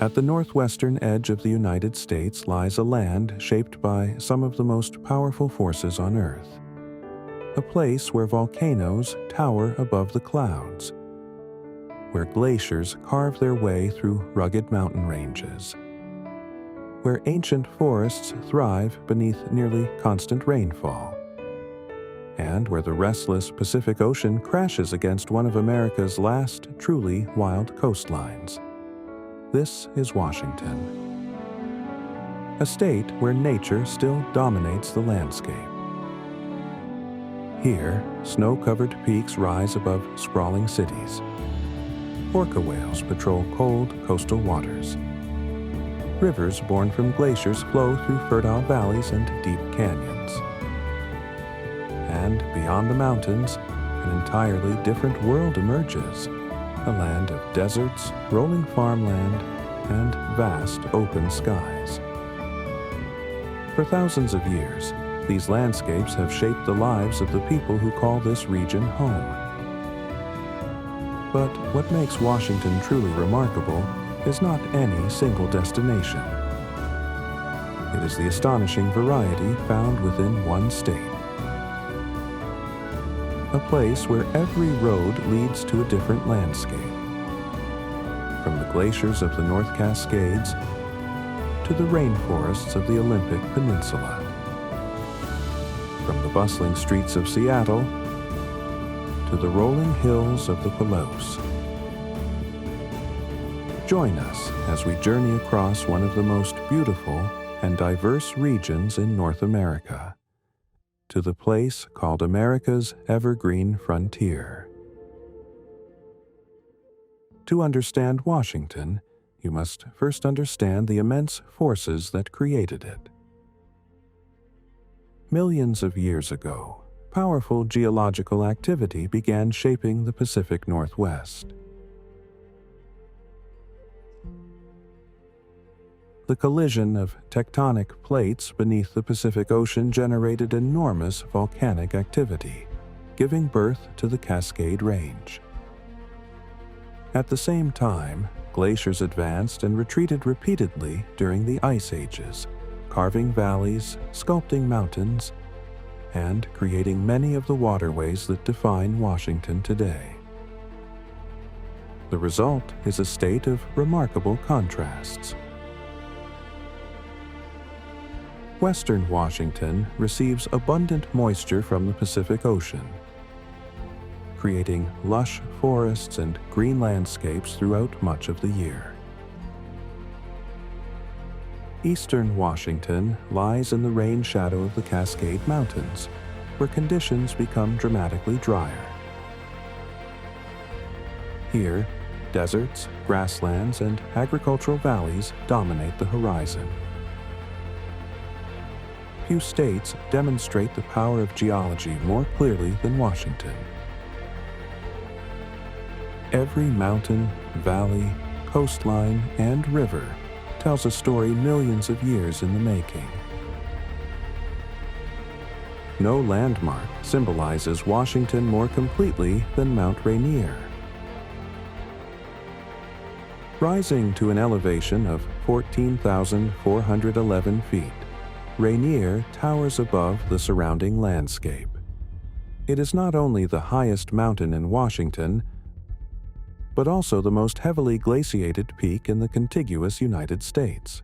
At the northwestern edge of the United States lies a land shaped by some of the most powerful forces on Earth. A place where volcanoes tower above the clouds, where glaciers carve their way through rugged mountain ranges, where ancient forests thrive beneath nearly constant rainfall, and where the restless Pacific Ocean crashes against one of America's last truly wild coastlines. This is Washington, a state where nature still dominates the landscape. Here, snow-covered peaks rise above sprawling cities. Orca whales patrol cold coastal waters. Rivers born from glaciers flow through fertile valleys and deep canyons. And beyond the mountains, an entirely different world emerges, a land of deserts, rolling farmland, and vast open skies. For thousands of years, these landscapes have shaped the lives of the people who call this region home. But what makes Washington truly remarkable is not any single destination. It is the astonishing variety found within one state. A place where every road leads to a different landscape. From the glaciers of the North Cascades to the rainforests of the Olympic Peninsula. From the bustling streets of Seattle to the rolling hills of the Palouse. Join us as we journey across one of the most beautiful and diverse regions in North America, to the place called America's Evergreen Frontier. To understand Washington, you must first understand the immense forces that created it. Millions of years ago, powerful geological activity began shaping the Pacific Northwest. The collision of tectonic plates beneath the Pacific Ocean generated enormous volcanic activity, giving birth to the Cascade Range. At the same time, glaciers advanced and retreated repeatedly during the ice ages, carving valleys, sculpting mountains, and creating many of the waterways that define Washington today. The result is a state of remarkable contrasts. Western Washington receives abundant moisture from the Pacific Ocean, creating lush forests and green landscapes throughout much of the year. Eastern Washington lies in the rain shadow of the Cascade Mountains, where conditions become dramatically drier. Here, deserts, grasslands, and agricultural valleys dominate the horizon. Few states demonstrate the power of geology more clearly than Washington. Every mountain, valley, coastline, and river tells a story millions of years in the making. No landmark symbolizes Washington more completely than Mount Rainier. Rising to an elevation of 14,411 feet, Rainier towers above the surrounding landscape. It is not only the highest mountain in Washington, but also the most heavily glaciated peak in the contiguous United States.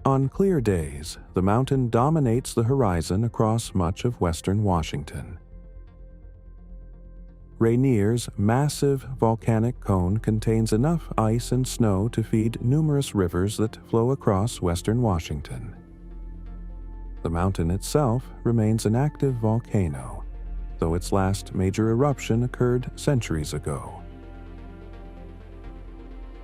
On clear days, the mountain dominates the horizon across much of western Washington. Rainier's massive volcanic cone contains enough ice and snow to feed numerous rivers that flow across western Washington. The mountain itself remains an active volcano, though its last major eruption occurred centuries ago.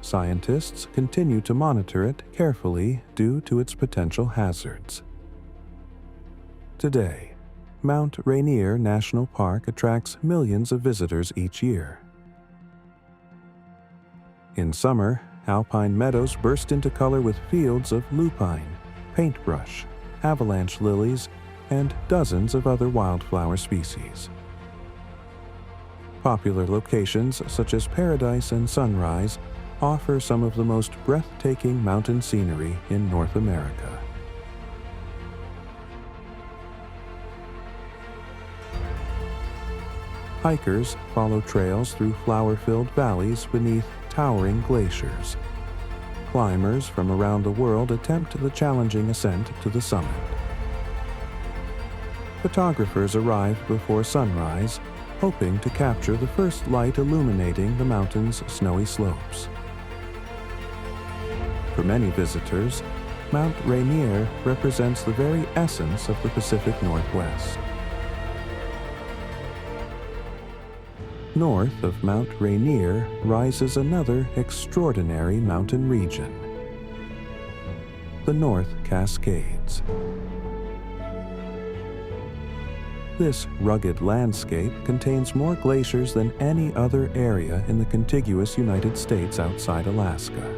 Scientists continue to monitor it carefully due to its potential hazards. Today, Mount Rainier National Park attracts millions of visitors each year. In summer, alpine meadows burst into color with fields of lupine, paintbrush, avalanche lilies, and dozens of other wildflower species. Popular locations such as Paradise and Sunrise offer some of the most breathtaking mountain scenery in North America. Hikers follow trails through flower-filled valleys beneath towering glaciers. Climbers from around the world attempt the challenging ascent to the summit. Photographers arrive before sunrise, hoping to capture the first light illuminating the mountain's snowy slopes. For many visitors, Mount Rainier represents the very essence of the Pacific Northwest. North of Mount Rainier rises another extraordinary mountain region, the North Cascades. This rugged landscape contains more glaciers than any other area in the contiguous United States outside Alaska.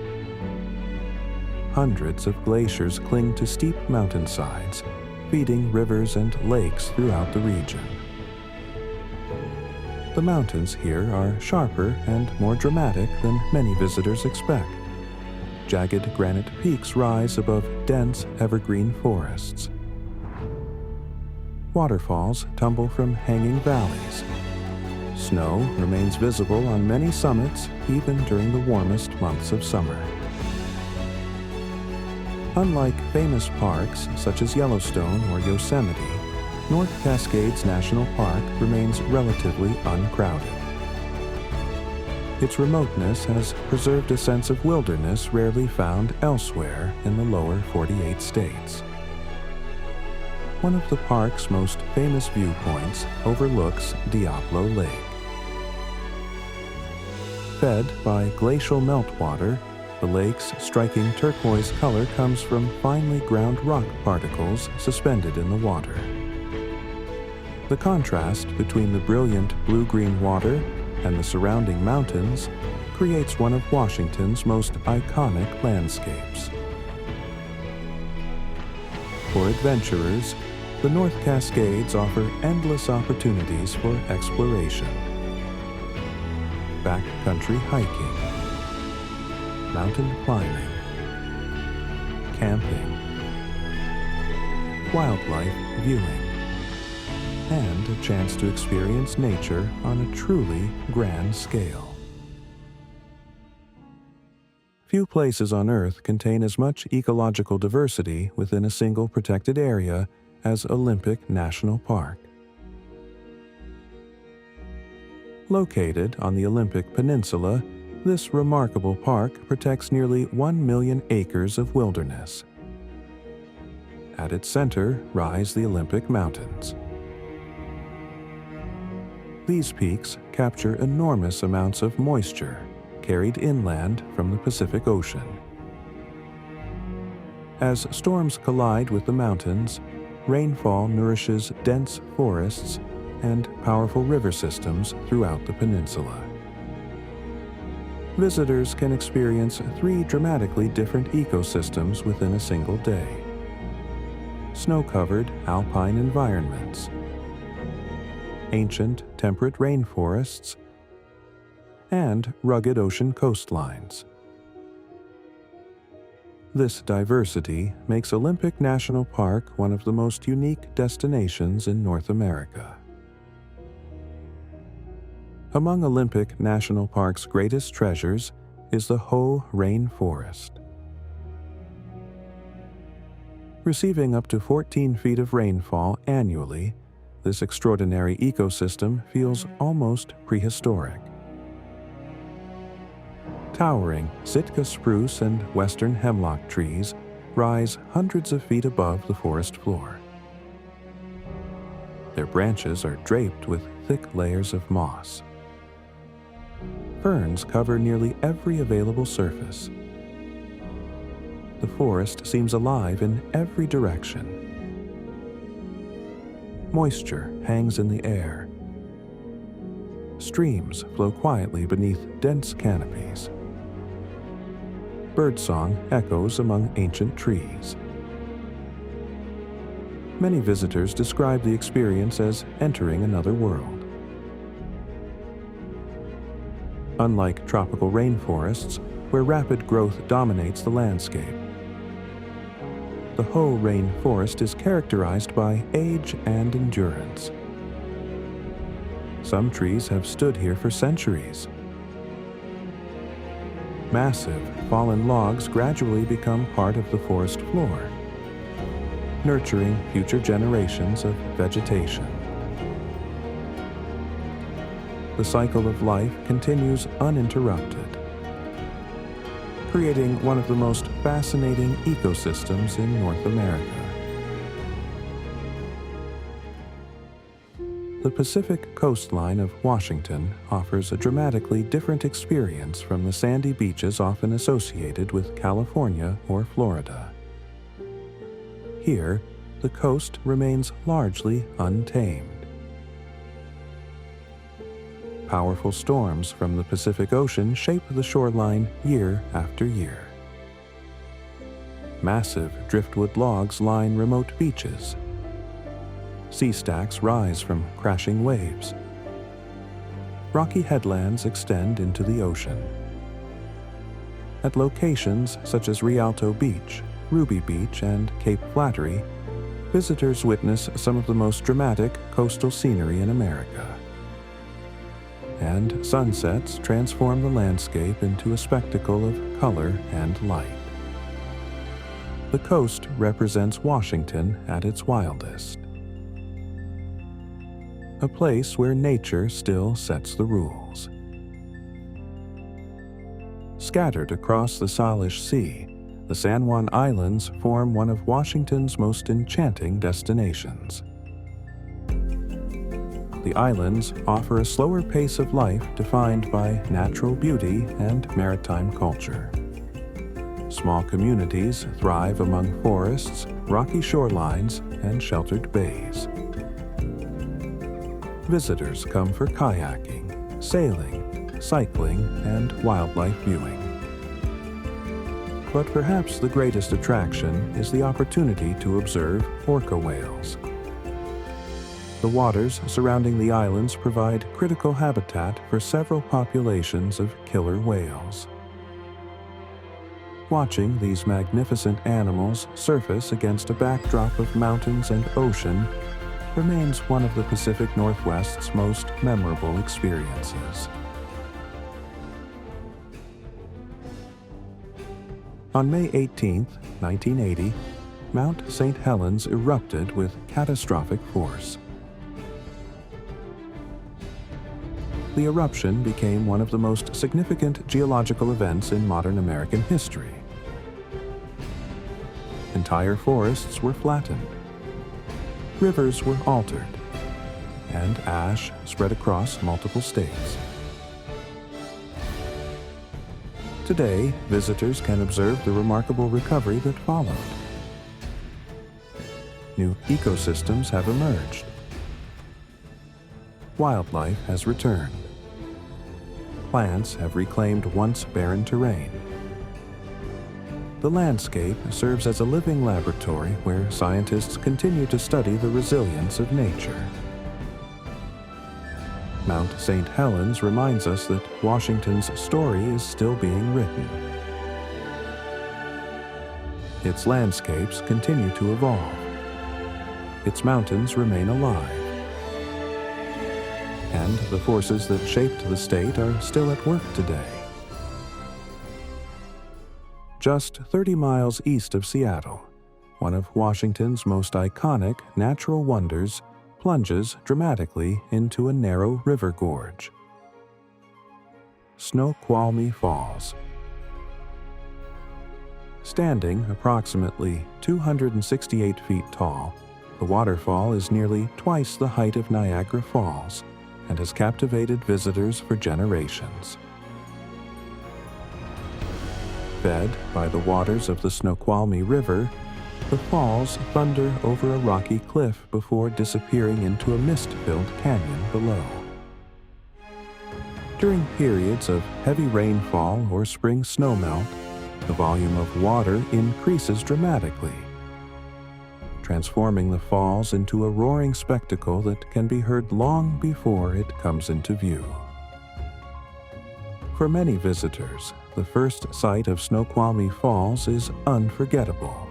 Hundreds of glaciers cling to steep mountainsides, feeding rivers and lakes throughout the region. The mountains here are sharper and more dramatic than many visitors expect. Jagged granite peaks rise above dense evergreen forests. Waterfalls tumble from hanging valleys. Snow remains visible on many summits even during the warmest months of summer. Unlike famous parks such as Yellowstone or Yosemite, North Cascades National Park remains relatively uncrowded. Its remoteness has preserved a sense of wilderness rarely found elsewhere in the lower 48 states. One of the park's most famous viewpoints overlooks Diablo Lake. Fed by glacial meltwater, the lake's striking turquoise color comes from finely ground rock particles suspended in the water. The contrast between the brilliant blue-green water and the surrounding mountains creates one of Washington's most iconic landscapes. For adventurers, the North Cascades offer endless opportunities for exploration. Backcountry hiking, mountain climbing, camping, wildlife viewing, and a chance to experience nature on a truly grand scale. Few places on Earth contain as much ecological diversity within a single protected area as Olympic National Park. Located on the Olympic Peninsula, this remarkable park protects nearly 1 million acres of wilderness. At its center rise the Olympic Mountains. These peaks capture enormous amounts of moisture carried inland from the Pacific Ocean. As storms collide with the mountains, rainfall nourishes dense forests and powerful river systems throughout the peninsula. Visitors can experience 3 dramatically different ecosystems within a single day: snow-covered alpine environments, ancient temperate rainforests, and rugged ocean coastlines. This diversity makes Olympic National Park one of the most unique destinations in North America. Among Olympic National Park's greatest treasures is the Hoh Rainforest. Receiving up to 14 feet of rainfall annually, this extraordinary ecosystem feels almost prehistoric. Towering Sitka spruce and western hemlock trees rise hundreds of feet above the forest floor. Their branches are draped with thick layers of moss. Ferns cover nearly every available surface. The forest seems alive in every direction. Moisture hangs in the air. Streams flow quietly beneath dense canopies. Birdsong echoes among ancient trees. Many visitors describe the experience as entering another world. unlike tropical rainforests where rapid growth dominates the landscape. The Hoh rainforest is characterized by age and endurance. Some trees have stood here for centuries. Massive, fallen logs gradually become part of the forest floor, nurturing future generations of vegetation. The cycle of life continues uninterrupted, creating one of the most fascinating ecosystems in North America. The Pacific coastline of Washington offers a dramatically different experience from the sandy beaches often associated with California or Florida. Here, the coast remains largely untamed. Powerful storms from the Pacific Ocean shape the shoreline year after year. Massive driftwood logs line remote beaches. Sea stacks rise from crashing waves. Rocky headlands extend into the ocean. At locations such as Rialto Beach, Ruby Beach, and Cape Flattery, visitors witness some of the most dramatic coastal scenery in America. And sunsets transform the landscape into a spectacle of color and light. The coast represents Washington at its wildest. A place where nature still sets the rules. Scattered across the Salish Sea, the San Juan Islands form one of Washington's most enchanting destinations. The islands offer a slower pace of life defined by natural beauty and maritime culture. Small communities thrive among forests, rocky shorelines, and sheltered bays. Visitors come for kayaking, sailing, cycling, and wildlife viewing. But perhaps the greatest attraction is the opportunity to observe orca whales. The waters surrounding the islands provide critical habitat for several populations of killer whales. Watching these magnificent animals surface against a backdrop of mountains and ocean remains one of the Pacific Northwest's most memorable experiences. On May 18, 1980, Mount St. Helens erupted with catastrophic force. The eruption became one of the most significant geological events in modern American history. Entire forests were flattened. Rivers were altered, and ash spread across multiple states. Today, visitors can observe the remarkable recovery that followed. New ecosystems have emerged. Wildlife has returned. Plants have reclaimed once barren terrain. The landscape serves as a living laboratory where scientists continue to study the resilience of nature. Mount St. Helens reminds us that Washington's story is still being written. Its landscapes continue to evolve. Its mountains remain alive. And the forces that shaped the state are still at work today. Just 30 miles east of Seattle, one of Washington's most iconic natural wonders plunges dramatically into a narrow river gorge. Snoqualmie Falls. Standing approximately 268 feet tall, the waterfall is nearly twice the height of Niagara Falls and has captivated visitors for generations. Fed by the waters of the Snoqualmie River, the falls thunder over a rocky cliff before disappearing into a mist-filled canyon below. During periods of heavy rainfall or spring snowmelt, the volume of water increases dramatically, transforming the falls into a roaring spectacle that can be heard long before it comes into view. For many visitors, the first sight of Snoqualmie Falls is unforgettable.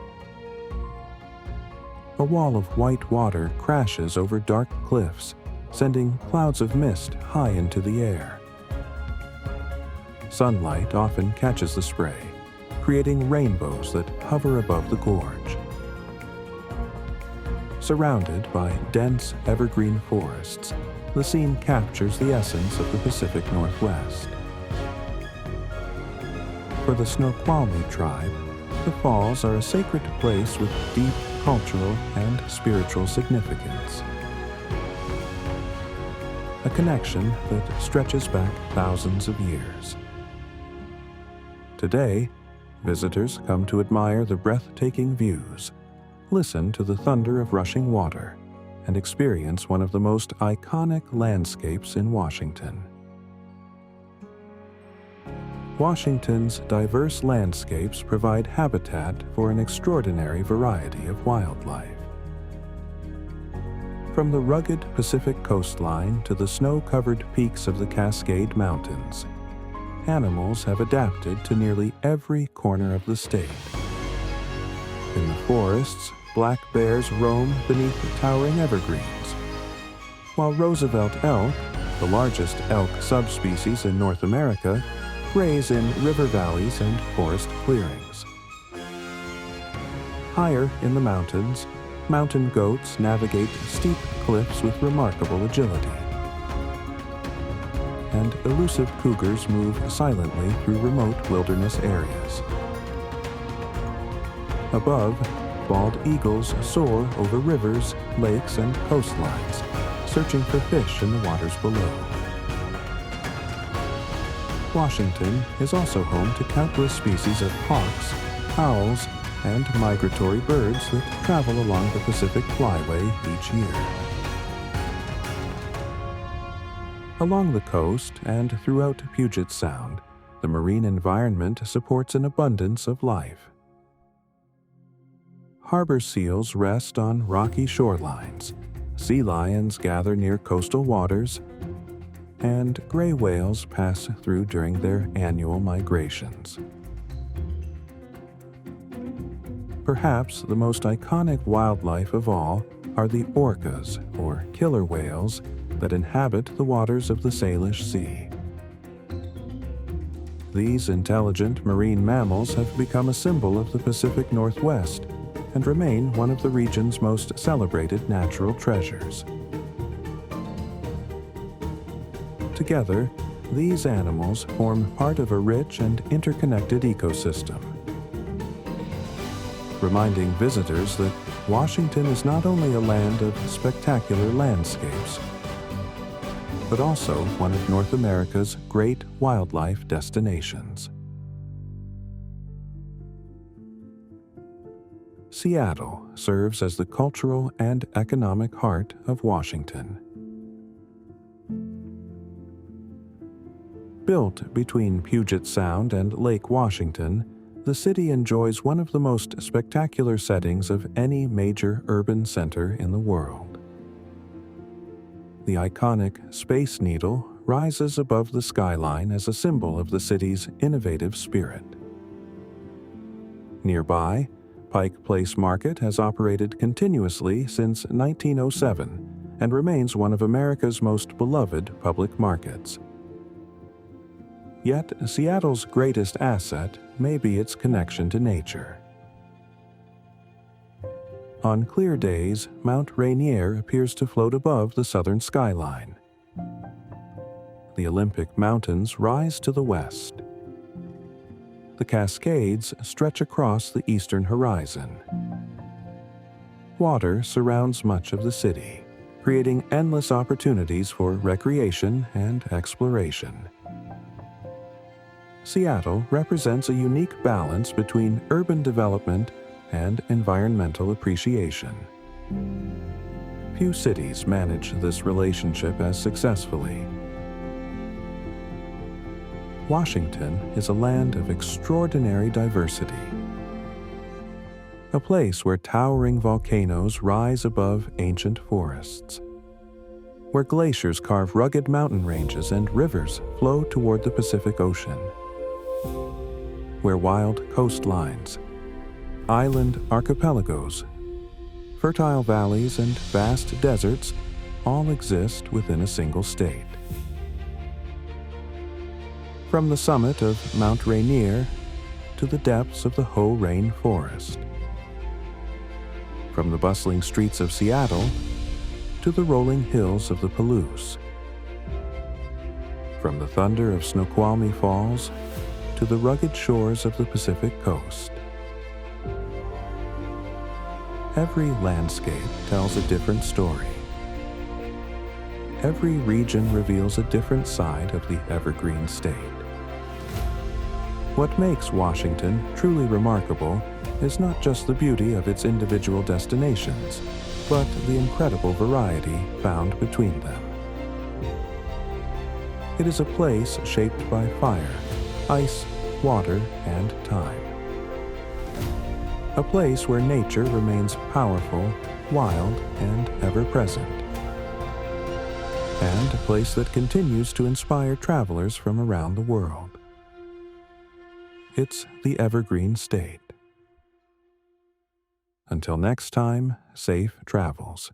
A wall of white water crashes over dark cliffs, sending clouds of mist high into the air. Sunlight often catches the spray, creating rainbows that hover above the gorge. Surrounded by dense evergreen forests, the scene captures the essence of the Pacific Northwest. For the Snoqualmie tribe, the falls are a sacred place with deep cultural and spiritual significance. A connection that stretches back thousands of years. Today, visitors come to admire the breathtaking views, listen to the thunder of rushing water, and experience one of the most iconic landscapes in Washington. Washington's diverse landscapes provide habitat for an extraordinary variety of wildlife. From the rugged Pacific coastline to the snow-covered peaks of the Cascade Mountains, animals have adapted to nearly every corner of the state. In the forests, black bears roam beneath towering evergreens, while Roosevelt elk, the largest elk subspecies in North America, graze in river valleys and forest clearings. Higher in the mountains, mountain goats navigate steep cliffs with remarkable agility, and elusive cougars move silently through remote wilderness areas. Above, bald eagles soar over rivers, lakes, and coastlines, searching for fish in the waters below. Washington is also home to countless species of hawks, owls, and migratory birds that travel along the Pacific Flyway each year. Along the coast and throughout Puget Sound, the marine environment supports an abundance of life. Harbor seals rest on rocky shorelines, sea lions gather near coastal waters, and gray whales pass through during their annual migrations. Perhaps the most iconic wildlife of all are the orcas, or killer whales, that inhabit the waters of the Salish Sea. These intelligent marine mammals have become a symbol of the Pacific Northwest and remain one of the region's most celebrated natural treasures. Together, these animals form part of a rich and interconnected ecosystem, reminding visitors that Washington is not only a land of spectacular landscapes, but also one of North America's great wildlife destinations. Seattle serves as the cultural and economic heart of Washington. Built between Puget Sound and Lake Washington, the city enjoys one of the most spectacular settings of any major urban center in the world. The iconic Space Needle rises above the skyline as a symbol of the city's innovative spirit. Nearby, Pike Place Market has operated continuously since 1907 and remains one of America's most beloved public markets. Yet, Seattle's greatest asset may be its connection to nature. On clear days, Mount Rainier appears to float above the southern skyline. The Olympic Mountains rise to the west. The Cascades stretch across the eastern horizon. Water surrounds much of the city, creating endless opportunities for recreation and exploration. Seattle represents a unique balance between urban development and environmental appreciation. Few cities manage this relationship as successfully. Washington is a land of extraordinary diversity. A place where towering volcanoes rise above ancient forests. where glaciers carve rugged mountain ranges and rivers flow toward the Pacific Ocean, where wild coastlines, island archipelagos, fertile valleys, and vast deserts all exist within a single state. From the summit of Mount Rainier to the depths of the Hoh rainforest, from the bustling streets of Seattle to the rolling hills of the Palouse, from the thunder of Snoqualmie Falls to the rugged shores of the Pacific coast. Every landscape tells a different story. Every region reveals a different side of the Evergreen State. What makes Washington truly remarkable is not just the beauty of its individual destinations, but the incredible variety found between them. It is a place shaped by fire, ice, water, and time. A place where nature remains powerful, wild, and ever-present. And a place that continues to inspire travelers from around the world. It's the Evergreen State. Until next time, safe travels.